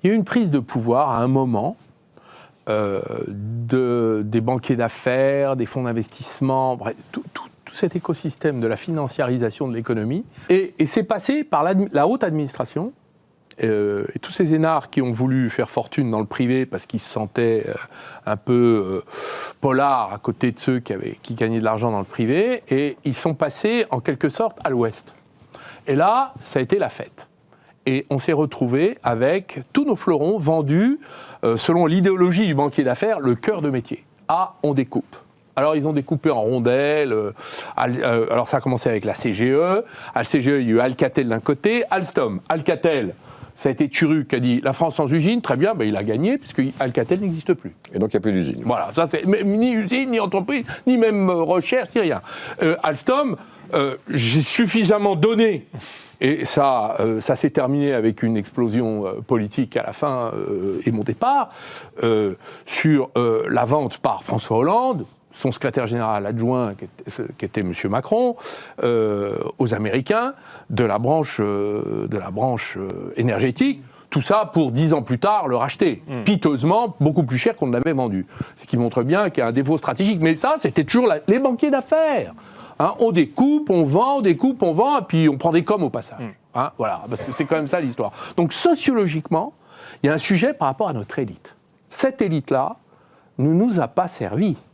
Il y a eu une prise de pouvoir à un moment des banquiers d'affaires, des fonds d'investissement, bref, tout cet écosystème de la financiarisation de l'économie. Et c'est passé par la haute administration. Et tous ces énards qui ont voulu faire fortune dans le privé parce qu'ils se sentaient un peu polars à côté de ceux qui gagnaient de l'argent dans le privé, et ils sont passés en quelque sorte à l'ouest. Et là, ça a été la fête. Et on s'est retrouvé avec tous nos fleurons vendus, selon l'idéologie du banquier d'affaires, le cœur de métier. Ah, on découpe. Alors, ils ont découpé en rondelles. Alors, ça a commencé avec la CGE. À la CGE, il y a eu Alcatel d'un côté, Alstom. Alcatel, ça a été Turru qui a dit « La France sans usine, très bien, ben, il a gagné, puisque Alcatel n'existe plus. » Et donc, il n'y a plus d'usine. Voilà, ça c'est ni usine, ni entreprise, ni même recherche, ni rien. Alstom, j'ai suffisamment donné. Et ça s'est terminé avec une explosion politique à la fin et mon départ sur la vente par François Hollande, son secrétaire général adjoint, qui était M. Macron, aux Américains, de la branche énergétique. Tout ça pour 10 ans plus tard le racheter, piteusement, beaucoup plus cher qu'on ne l'avait vendu. Ce qui montre bien qu'il y a un défaut stratégique. Mais ça, c'était toujours les banquiers d'affaires. Hein, on découpe, on vend, et puis on prend des coms au passage. Hein, voilà, parce que c'est quand même ça l'histoire. Donc sociologiquement, il y a un sujet par rapport à notre élite. Cette élite-là ne nous a pas servi.